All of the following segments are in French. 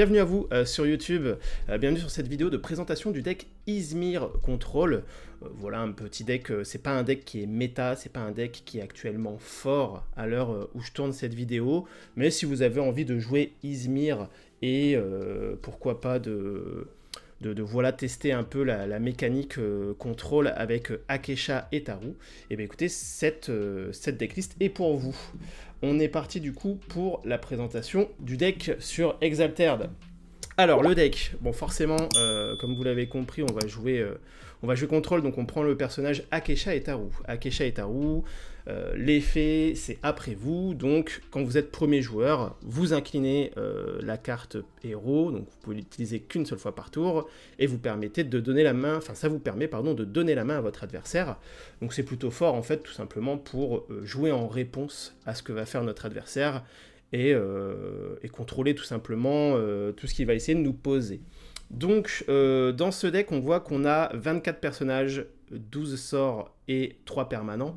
bienvenue à vous sur YouTube, bienvenue sur cette vidéo de présentation du deck Izmir Control. Voilà un petit deck, c'est pas un deck qui est méta, c'est pas un deck qui est actuellement fort à l'heure où je tourne cette vidéo, mais si vous avez envie de jouer Izmir et pourquoi pas de voilà, tester un peu la mécanique contrôle avec Akesha et Taru, et bien écoutez, cette decklist est pour vous. On est parti du coup pour la présentation du deck sur Exalted. Alors le deck, bon forcément, comme vous l'avez compris, on va jouer contrôle, donc on prend le personnage Akesha et Taru. Akesha et Taru, l'effet c'est après vous, donc quand vous êtes premier joueur, vous inclinez la carte héros, donc vous pouvez l'utiliser qu'une seule fois par tour, et vous permettez de donner la main, enfin ça vous permet pardon de donner la main à votre adversaire. Donc c'est plutôt fort en fait, tout simplement pour jouer en réponse à ce que va faire notre adversaire, et contrôler tout simplement tout ce qu'il va essayer de nous poser. Donc dans ce deck on voit qu'on a 24 personnages, 12 sorts et 3 permanents.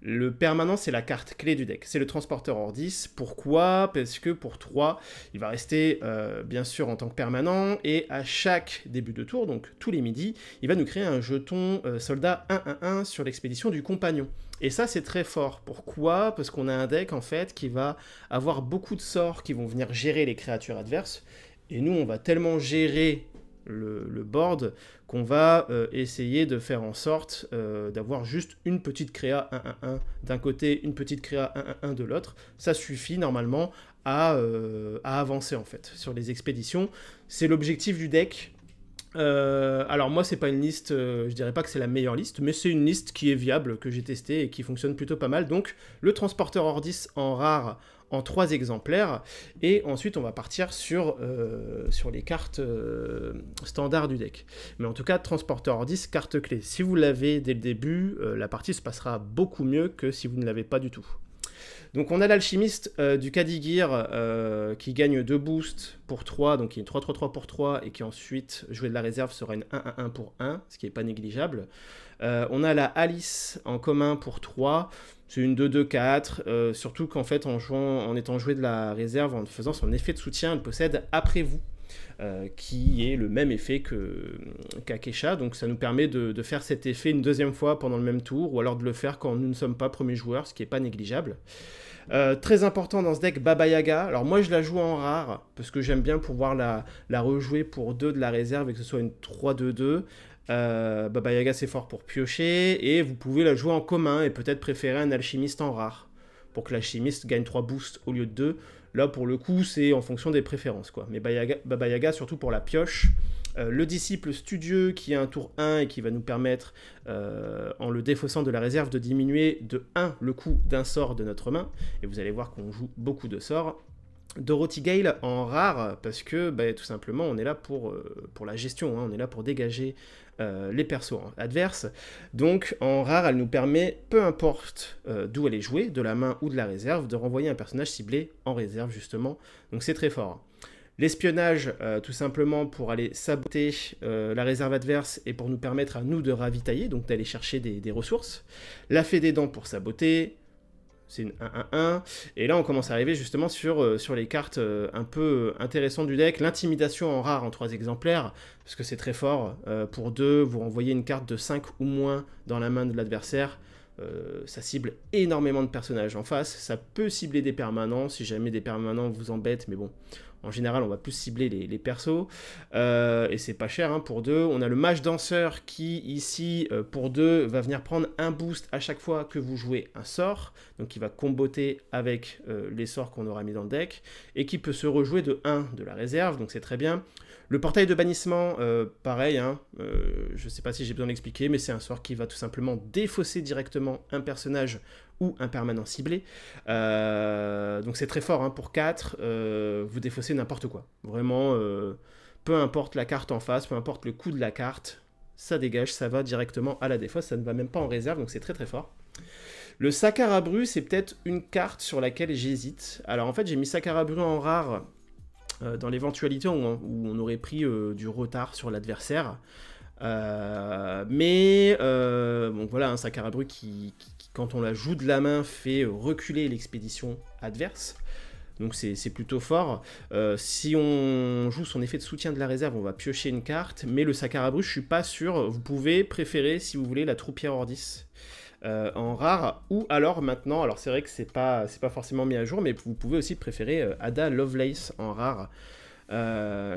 Le permanent, c'est la carte clé du deck, c'est le transporteur Ordis. Pourquoi? Parce que pour 3, il va rester bien sûr en tant que permanent, et à chaque début de tour, donc tous les midis, il va nous créer un jeton soldat 1-1-1 sur l'expédition du compagnon. Et ça, c'est très fort. Pourquoi? Parce qu'on a un deck, en fait, qui va avoir beaucoup de sorts qui vont venir gérer les créatures adverses, et nous, on va tellement gérer le board qu'on va essayer de faire en sorte d'avoir juste une petite créa 1-1-1 d'un côté, une petite créa 1-1-1 de l'autre. Ça suffit normalement à avancer en fait sur les expéditions. C'est l'objectif du deck. Alors moi c'est pas une liste, je dirais pas que c'est la meilleure liste, mais c'est une liste qui est viable, que j'ai testée et qui fonctionne plutôt pas mal. Donc le transporteur Ordis en rare en 3 exemplaires, et ensuite on va partir sur les cartes standards du deck. Mais en tout cas, transporteur Ordis, carte clé. Si vous l'avez dès le début, la partie se passera beaucoup mieux que si vous ne l'avez pas du tout. Donc on a l'alchimiste du Kadigir qui gagne 2 boosts pour 3, donc qui est une 3-3-3 pour 3, et qui ensuite, jouer de la réserve, sera une 1-1-1 pour 1, ce qui n'est pas négligeable. On a la Alice en commun pour 3, c'est une 2-2-4, surtout qu'en fait en étant joué de la réserve, en faisant son effet de soutien, elle possède après vous. Qui est le même effet qu'Akesha, donc ça nous permet de faire cet effet une deuxième fois pendant le même tour, ou alors de le faire quand nous ne sommes pas premiers joueurs, ce qui n'est pas négligeable. Très important dans ce deck, Baba Yaga. Alors moi je la joue en rare, parce que j'aime bien pouvoir la rejouer pour 2 de la réserve, et que ce soit une 3-2-2. Baba Yaga c'est fort pour piocher, et vous pouvez la jouer en commun, et peut-être préférer un alchimiste en rare, pour que l'alchimiste gagne 3 boosts au lieu de 2. Là, pour le coup, c'est en fonction des préférences, quoi. Mais Baba Yaga, surtout pour la pioche. Le disciple studieux, qui a un tour 1 et qui va nous permettre, en le défaussant de la réserve, de diminuer de 1 le coût d'un sort de notre main. Et vous allez voir qu'on joue beaucoup de sorts. Dorothy Gale en rare, parce que tout simplement on est là pour la gestion, hein, on est là pour dégager les persos adverses. Donc en rare, elle nous permet, peu importe d'où elle est jouée, de la main ou de la réserve, de renvoyer un personnage ciblé en réserve justement, donc c'est très fort. L'espionnage, tout simplement pour aller saboter la réserve adverse et pour nous permettre à nous de ravitailler, donc d'aller chercher des ressources. La fée des dents pour saboter, c'est une 1-1-1, et là on commence à arriver justement sur les cartes un peu intéressantes du deck. L'intimidation en rare en 3 exemplaires, parce que c'est très fort. Pour 2, vous renvoyez une carte de 5 ou moins dans la main de l'adversaire. Ça cible énormément de personnages en face, ça peut cibler des permanents, si jamais des permanents vous embêtent, mais bon, en général on va plus cibler les persos, et c'est pas cher hein, pour 2. On a le mage danseur qui ici pour 2 va venir prendre un boost à chaque fois que vous jouez un sort, donc qui va comboter avec les sorts qu'on aura mis dans le deck, et qui peut se rejouer de 1 de la réserve, donc c'est très bien. Le portail de bannissement, pareil, hein, je sais pas si j'ai besoin d'expliquer, mais c'est un sort qui va tout simplement défausser directement un personnage ou un permanent ciblé. Donc c'est très fort, hein, pour 4, vous défaussez n'importe quoi. Vraiment, peu importe la carte en face, peu importe le coût de la carte, ça dégage, ça va directement à la défausse, ça ne va même pas en réserve, donc c'est très très fort. Le Sakarabru, c'est peut-être une carte sur laquelle j'hésite. Alors en fait, j'ai mis Sakarabru en rare dans l'éventualité où on aurait pris du retard sur l'adversaire. Bon voilà, un Sakarabru qui, quand on la joue de la main, fait reculer l'expédition adverse. donc c'est plutôt fort. Si on joue son effet de soutien de la réserve, on va piocher une carte, mais le Sacarabrus, je suis pas sûr. Vous pouvez préférer, si vous voulez, la Troupière Ordis en rare, ou alors maintenant, alors c'est vrai que c'est pas forcément mis à jour, mais vous pouvez aussi préférer Ada Lovelace en rare.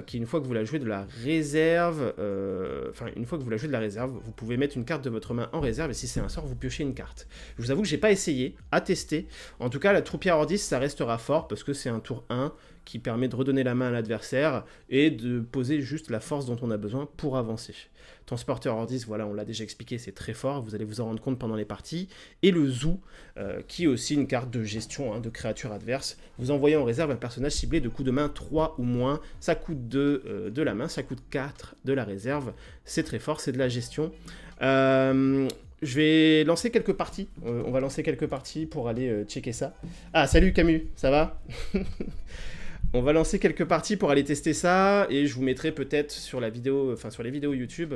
Qui une fois que vous la jouez de la réserve, une fois que vous la jouez de la réserve, vous pouvez mettre une carte de votre main en réserve et si c'est un sort, vous piochez une carte. Je vous avoue que j'ai pas essayé, à tester. En tout cas, la Troupière Ordis, ça restera fort parce que c'est un tour 1 qui permet de redonner la main à l'adversaire et de poser juste la force dont on a besoin pour avancer. Transporteur Ordis, voilà, on l'a déjà expliqué, c'est très fort, vous allez vous en rendre compte pendant les parties. Et le Zoo, qui est aussi une carte de gestion de créatures adverses. Vous envoyez en réserve un personnage ciblé de coup de main 3 ou moins, ça coûte 2 de la main, ça coûte 4 de la réserve. C'est très fort, c'est de la gestion. Je vais lancer quelques parties, on va lancer quelques parties pour aller checker ça. Ah, salut Camus, ça va? On va lancer quelques parties pour aller tester ça et je vous mettrai peut-être sur la vidéo, sur les vidéos YouTube,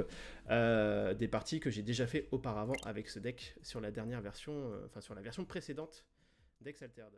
des parties que j'ai déjà fait auparavant avec ce deck sur la dernière version, sur la version précédente d'Ex Altered.